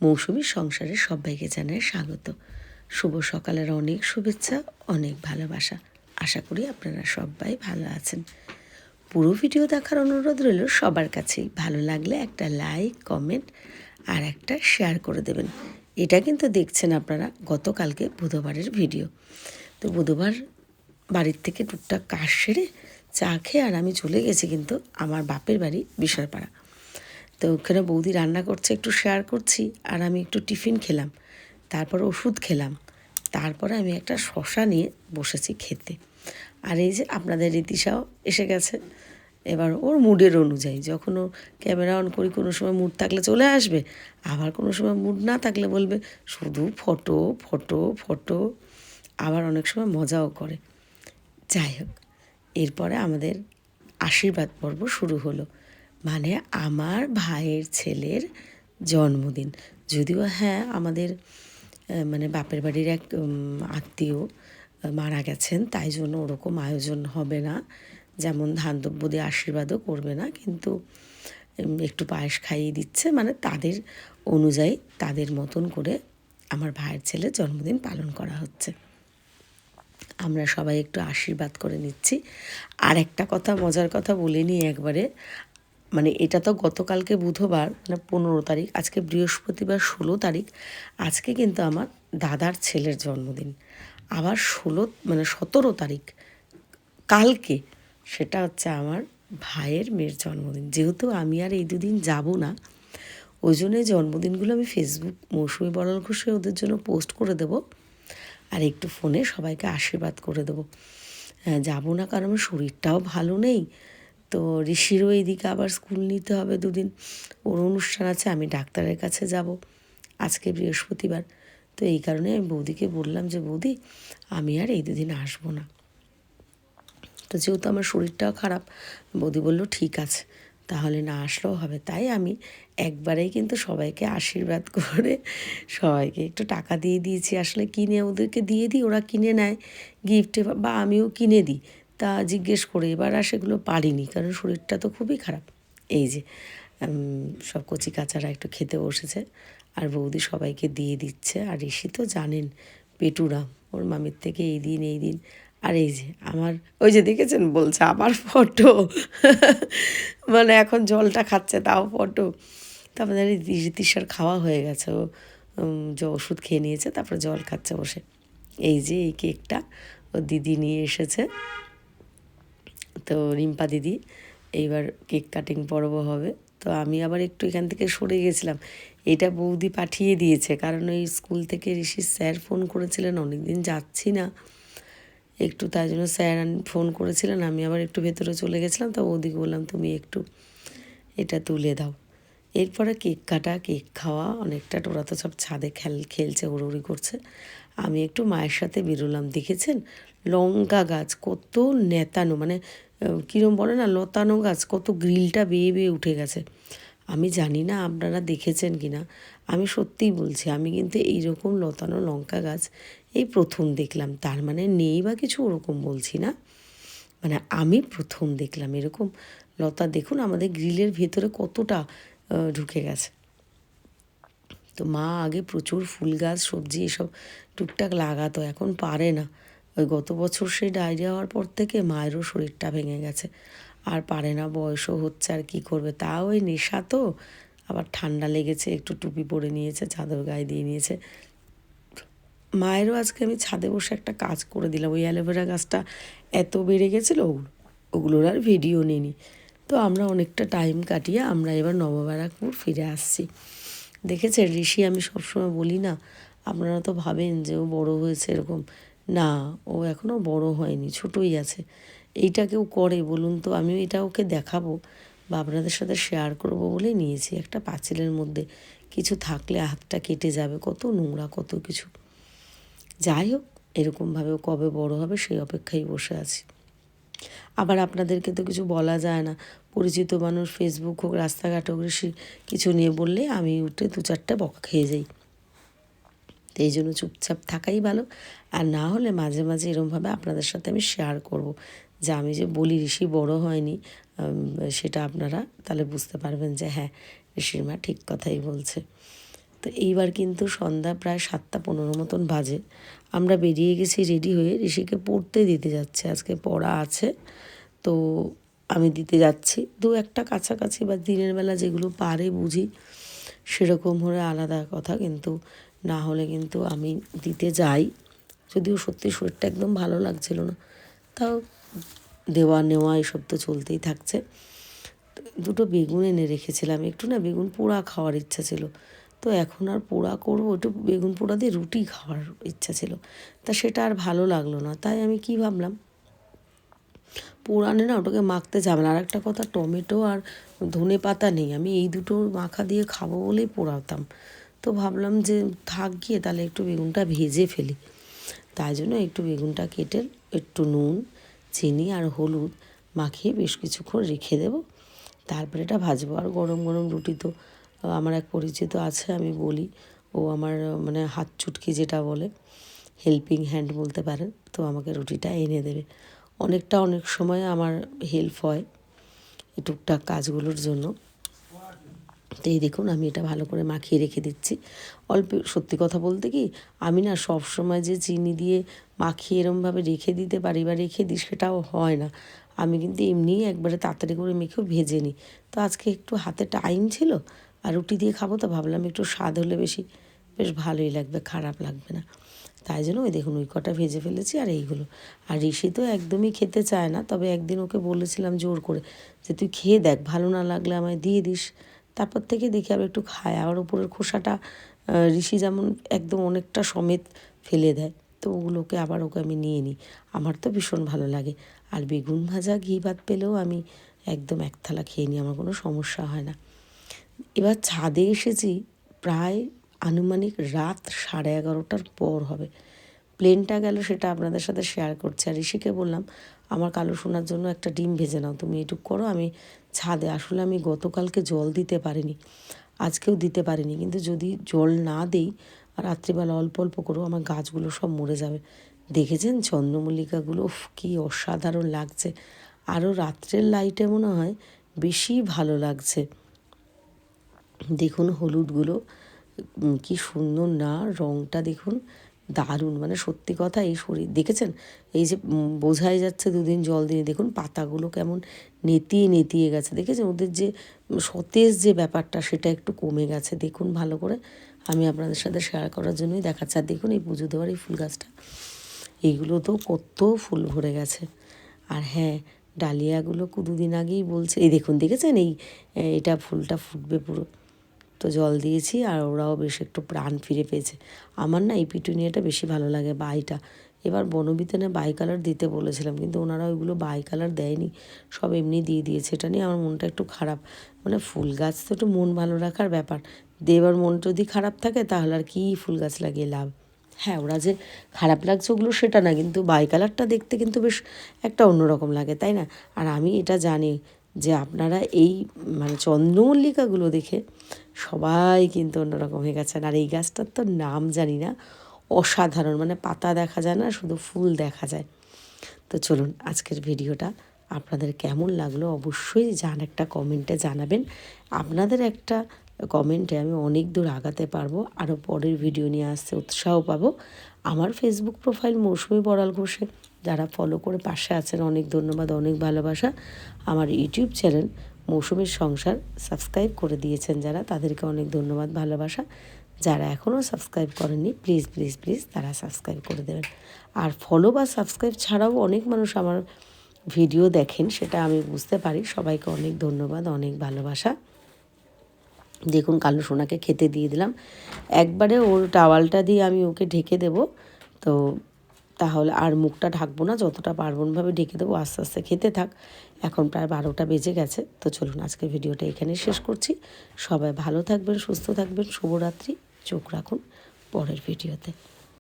মৌসুমীর সংসারে সবাইকে জানাই স্বাগত। শুভ সকালের অনেক শুভেচ্ছা, অনেক ভালোবাসা। আশা করি আপনারা সবাই ভালো আছেন। পুরো ভিডিও দেখার অনুরোধ রইল সবার কাছেই। ভালো লাগলে একটা লাইক, কমেন্ট আর একটা শেয়ার করে দেবেন। এটা কিন্তু দেখছেন আপনারা গতকালকে বুধবারের ভিডিও। তো বুধবার বাড়ির থেকে টুকটাক কাজ সেরে চা খেয়ে আর আমি চলে গেছি কিন্তু আমার বাপের বাড়ি বিশালপাড়া। তো ওখানে বৌদি রান্না করছে, একটু শেয়ার করছি, আর আমি একটু টিফিন খেলাম, তারপর ওষুধ খেলাম, তারপরে আমি একটা শশা নিয়ে বসেছি খেতে। আর এই যে আপনাদের রীতিশাও এসে গেছে। এবার ওর মুডের অনুযায়ী যখন ও ক্যামেরা অন করি, কোনো সময় মুড থাকলে চলে আসবে, আবার কোনো সময় মুড না থাকলে বলবে শুধু ফটো ফটো ফটো, আবার অনেক সময় মজাও করে। যাই হোক, এরপরে আমাদের আশীর্বাদ পর্ব শুরু হলো, মানে আমার ভাইয়ের ছেলের জন্মদিন। যদিও হ্যাঁ, আমাদের মানে বাপের বাড়ির এক আত্মীয় মারা গেছেন, তাই জন্য ওরকম আয়োজন হবে না, যেমন ধান দ্রব্য দিয়ে আশীর্বাদও করবে না, কিন্তু একটু পায়েস খাইয়ে দিচ্ছে, মানে তাদের অনুযায়ী তাদের মতন করে আমার ভাইয়ের ছেলের জন্মদিন পালন করা হচ্ছে। আমরা সবাই একটু আশীর্বাদ করে নিচ্ছি। আর একটা কথা, মজার কথা বলে নিই একবারে, মানে এটা তো গতকালকে বুধবার, মানে 15 তারিখ, আজকে বৃহস্পতিবার 16 তারিখ। আজকে কিন্তু আমার দাদার ছেলের জন্মদিন। আবার 17 তারিখ কালকে, সেটা হচ্ছে আমার ভাইয়ের মেয়ের জন্মদিন। যেহেতু আমি আর এই দুদিন যাব না, ওই জন্য এই জন্মদিনগুলো আমি ফেসবুক মৌসুমী বড়াল ঘোষে ওদের জন্য পোস্ট করে দেব, আর একটু ফোনে সবাইকে আশীর্বাদ করে দেবো। যাবো না কারণ আমার শরীরটাও ভালো নেই। তো ঋষিরও এইদিকে আবার স্কুল নিতে হবে দুদিন, ওর অনুষ্ঠান আছে, আমি ডাক্তারের কাছে যাব আজকে বৃহস্পতিবার। তো এই কারণে আমি বৌদিকে বললাম যে বৌদি, আমি আর এই দুদিন আসবো না। তো যেহেতু আমার শরীরটাও খারাপ, বৌদি বলল ঠিক আছে, তাহলে না আসলেও হবে। তাই আমি একবারেই কিন্তু সবাইকে আশীর্বাদ করে সবাইকে একটু টাকা দিয়ে দিয়েছি। আসলে কিনে ওদেরকে দিয়ে দিই, ওরা কিনে নেয় গিফটে, বা আমিও কিনে দিই। তা জিজ্ঞেস করে এবার আর সেগুলো পারিনি, কারণ শরীরটা তো খুবই খারাপ। এই যে সব কচি কাচারা একটু খেতে বসেছে, আর বৌদি সবাইকে দিয়ে দিচ্ছে। আর ঋষি তো জানেন পেটুরা, ওর মামির থেকে এই দিন এই দিন। আর এই যে আমার, ওই যে দেখেছেন বলছে আমার ফটো, মানে এখন জলটা খাচ্ছে তাও ফটো। তারপরে রীতিশার খাওয়া হয়ে গেছে, ও যে ওষুধ খেয়ে নিয়েছে, তারপরে জল খাচ্ছে বসে। এই যে এই কেকটা ও দিদি নিয়ে এসেছে, তো রিম্পা দিদি, এইবার কেক কাটিং পর্ব হবে। তো আমি আবার একটু এখান থেকে সরে গেছিলাম, এটা বৌদি পাঠিয়ে দিয়েছে, কারণ ওই স্কুল থেকে ঋষির স্যার ফোন করেছিলেন, অনেক দিন যাচ্ছি না একটু, তাই জন্য স্যার ফোন করেছিলেন, আমি আবার একটু ভেতরে চলে গেছিলাম। তো বৌদিকে বললাম তুমি একটু এটা তুলে দাও। এরপরে কেক কাটা, কেক খাওয়া অনেকটা, ওরা তো সব ছাদে খেলছে, উড়ি করছে। আমি একটু মায়ের সাথে বেরোলাম। দেখেছেন লঙ্কা গাছ কত নেতানো, মানে কীরকম বলে না, লতানো গাছ, কত গ্রিলটা বেয়ে বেয়ে উঠে গেছে। আমি জানি না আপনারা দেখেছেন কি না, আমি সত্যিই বলছি, আমি কিন্তু এইরকম লতানো লঙ্কা গাছ এই প্রথম দেখলাম। তার মানে নেই বা কিছু ওরকম বলছি না, মানে আমি প্রথম দেখলাম এরকম লতা। দেখুন আমাদের গ্রিলের ভেতরে কতটা ঢুকে গেছে। তো মা আগে প্রচুর ফুল গাছ, সবজি এসব টুকটাক লাগাতো, এখন পারে না। ওই গত বছর সেই ডায়রিয়া হওয়ার পর থেকে মায়েরও শরীরটা ভেঙে গেছে, আর পারে না, বয়সও হচ্ছে, আর কি করবে। তাও ওই নেশা তো, আবার ঠান্ডা লেগেছে, একটু টুপি পরে নিয়েছে, চাদর গায়ে দিয়ে নিয়েছে। মায়েরও আজকে আমি ছাদে বসে একটা কাজ করে দিলাম, ওই অ্যালোভেরা গাছটা এত বেড়ে গেছিলো, ওগুলোর আর ভিডিও নিইনি। তো আমরা অনেকটা টাইম কাটিয়ে আমরা এবার নববারাকপুর ফিরে আসছি। দেখেছে ঋষি, আমি সবসময় বলি না, আপনারা তো ভাবেন যে ও বড় হয়েছে এরকম, না, ও এখনও বড় হয়নি, ছোটই আছে। এইটা কেউ করে বলুন তো? আমি এটা ওকে দেখাবো বা আপনাদের সাথে শেয়ার করব বলেই নিয়েছি। একটা পাঁচিলের মধ্যে কিছু থাকলে হাতটা কেটে যাবে, কত নোংরা কত কিছু। যাই হোক, এরকমভাবে ও কবে বড় হবে সেই অপেক্ষায় বসে আছি। আবার আপনাদেরকে তো কিছু বলা যায় না, পরিচিত মানুষ ফেসবুক হোক, রাস্তাঘাট হোক, কিছু নিয়ে বললে আমি উঠে 2-4টা বকা খেয়ে যাই। তো এই জন্য চুপচাপ থাকাই ভালো। আর না হলে মাঝে মাঝে এরকমভাবে আপনাদের সাথে আমি শেয়ার করব, যে আমি যে বলি ঋষি বড় হয়নি, সেটা আপনারা তাহলে বুঝতে পারবেন যে হ্যাঁ, ঋষির মা ঠিক কথাই বলছে। তো তো এইবার কিন্তু সন্ধ্যা প্রায় 7:15 মতন বাজে। আমরা বেরিয়ে গেছি রেডি হয়ে, ঋষিকে পড়তে দিতে যাচ্ছে, আজকে পড়া আছে। তো আমি দিতে যাচ্ছি, দু একটা কাছাকাছি বা দিনের বেলা যেগুলো পারে বুঝি সেরকম হলে আলাদা কথা, কিন্তু না হলে কিন্তু আমি দিতে যাই। যদিও সত্যি শরীরটা একদম ভালো লাগছিল না, তাও দেওয়া নেওয়া এসব তো চলতেই থাকছে। দুটো বেগুন এনে রেখেছিলাম, একটু না বেগুন পোড়া খাওয়ার ইচ্ছা ছিল, তো এখন আর পোড়া করবো, একটু বেগুন পোড়া দিয়ে রুটি খাওয়ার ইচ্ছা ছিল, তা সেটা আর ভালো লাগলো না। তাই আমি কি ভাবলাম, পোড়ানে না ওটাকে মাখতে যাবে না। আর একটা কথা, টমেটো আর ধনে পাতা নেই, আমি এই দুটো মাখা দিয়ে খাবো বলেই পোড়াতাম। তো ভাবলাম যে থাক গিয়ে, তাহলে একটু বেগুনটা ভেজে ফেলি। তাই জন্য একটু বেগুনটা কেটে একটু নুন, চিনি আর হলুদ মাখিয়ে বেশ কিছুক্ষণ রেখে দেবো, তারপরে এটা ভাজবো। আর গরম গরম রুটি তো আমার এক পরিচিত আছে, আমি বলি, ও আমার মানে হাত চুটকি যেটা বলে, হেল্পিং হ্যান্ড বলতে পারেন, তো আমাকে রুটিটা এনে দেবে। অনেক সময় আমার হেল্প হয় এই টুকটাক কাজগুলোর জন্য। তো এই দেখুন আমি এটা ভালো করে মাখিয়ে রেখে দিচ্ছি। অল্প, সত্যি কথা বলতে কি, আমি না সব সময় যে চিনি দিয়ে মাখিয়ে এরমভাবে রেখে দিতে পারি বা রেখে দিই সেটাও হয় না। আমি কিন্তু এমনিই একবারে তাড়াতাড়ি করে মেখেও ভেজে নিই। তো আজকে একটু হাতে টাইম ছিল আর রুটি দিয়ে খাবো, তো ভাবলাম একটু স্বাদ হলে বেশ ভালোই লাগবে, খারাপ লাগবে না। তাই জন্য ওই দেখুন ওই কটা ভেজে ফেলেছি আর এইগুলো। আর ঋষি তো একদমই খেতে চায় না, তবে একদিন ওকে বলেছিলাম জোর করে যে তুই খেয়ে দেখ, ভালো না লাগলে আমায় দিয়ে দিস। তারপর থেকে দেখি আবার একটু খায়। আবার উপরের খোসাটা ঋষি যেমন একদম অনেকটা সমেত ফেলে দেয়, তো ওগুলোকে আবার ওকে আমি নিয়ে নিই। আমার তো ভীষণ ভালো লাগে। আর বেগুন ভাজা ঘি ভাত পেলেও আমি একদম এক থালা খেয়ে নিই, আমার কোনো সমস্যা হয় না। এবার ছাদে এসেছি প্রায় আনুমানিক রাত 11:30টার পর হবে। প্লেনটা গেল সেটা আপনাদের সাথে শেয়ার করছি। আর ঋষিকে বললাম আমার কালো সোনার জন্য একটা ডিম ভেজে নাও, তুমি এটুক করো, আমি ছাদে, আসলে আমি গতকালকে জল দিতে পারিনি, আজকেও দিতে পারিনি, কিন্তু যদি জল না দিই আর রাত্রিবেলা অল্প অল্প করো, আমার গাছগুলো সব মরে যাবে। দেখেছেন চন্দ্রমল্লিকাগুলো, কী অসাধারণ লাগছে। আরও রাত্রের লাইটে মনে হয় বেশি ভালো লাগছে। দেখুন হলুদগুলো কি সুন্দর না, রঙটা দেখুন দারুণ, মানে সত্যি কথা। এই শরীর দেখেছেন, এই যে বোঝাই যাচ্ছে দুদিন জল দিয়ে, দেখুন পাতাগুলো কেমন নেতিয়ে গেছে, দেখেছেন ওদের যে সতেজ যে ব্যাপারটা সেটা একটু কমে গেছে। দেখুন ভালো করে, আমি আপনাদের সাথে শেয়ার করার জন্যই দেখাচ্ছি। আর দেখুন এই পুজো দেওয়ার এই ফুল গাছটা, এইগুলো তো কত ফুল ভরে গেছে। আর হ্যাঁ, ডালিয়াগুলো দুদিন আগেই বলছে, এই দেখুন দেখেছেন এটা ফুলটা ফুটবে পুরো। তো জল দিয়েছি আর ওরাও বেশ একটু প্রাণ ফিরে পেয়েছে। আমার না এই পিটুনিয়াটা বেশি ভালো লাগে, বাইটা। এবার বনবিতানে বাই কালার দিতে বলেছিলাম, কিন্তু ওনারা ওইগুলো বাই কালার দেয়নি, সব এমনি দিয়ে দিয়েছে। এটা নিয়ে আমার মনটা একটু খারাপ। মানে ফুল গাছ তো একটু মন ভালো রাখার ব্যাপার, দেবার মন যদি খারাপ থাকে তাহলে আর কি ফুল গাছ লাগিয়ে লাভ। হ্যাঁ, ওরা যে খারাপ লাগছে ওগুলো সেটা না, কিন্তু বাই কালারটা দেখতে কিন্তু বেশ একটা অন্যরকম লাগে, তাই না? আর আমি এটা জানি যে আপনারা এই মানে চন্দ্রমল্লিকাগুলো দেখে সবাই কিন্তু অন্যরকম হয়ে গেছেন। আর এই গাছটার তো নাম জানি না, অসাধারণ, মানে পাতা দেখা যায় না, শুধু ফুল দেখা যায়। তো চলুন আজকের ভিডিওটা আপনাদের কেমন লাগলো অবশ্যই একটা কমেন্টে জানাবেন। আপনাদের একটা কমেন্টে আমি অনেক দূর আগাতে পারবো, আরও পরের ভিডিও নিয়ে আসতে উৎসাহ পাবো। আমার ফেসবুক প্রোফাইল মৌসুমি বড়াল ঘোষে যারা ফলো করে পাশে আছেন, অনেক ধন্যবাদ, অনেক ভালোবাসা। আমার ইউটিউব চ্যানেল মৌসুমির সংসার সাবস্ক্রাইব করে দিয়েছেন যারা, তাদেরকে অনেক ধন্যবাদ, ভালোবাসা। যারা এখনও সাবস্ক্রাইব করেননি প্লিজ তারা সাবস্ক্রাইব করে দেবেন। আর ফলো বা সাবস্ক্রাইব ছাড়াও অনেক মানুষ আমার ভিডিও দেখেন, সেটা আমি বুঝতে পারি। সবাইকে অনেক ধন্যবাদ, অনেক ভালোবাসা। দেখুন কালো সোনাকে খেতে দিয়ে দিলাম, একবারে ওর টাওয়ালটা দিয়ে আমি ওকে ঢেকে দেব। তো তাহলে আর মুখটা ঢাকবো না, যতটা পার্বণভাবে ঢেকে দেবো, আস্তে আস্তে খেতে থাক। এখন প্রায় 12টা বেজে গেছে। তো চলুন আজকের ভিডিওটা এখানেই শেষ করছি। সবাই ভালো থাকবেন, সুস্থ থাকবেন, শুভরাত্রি। চোখ রাখুন পরের ভিডিওতে।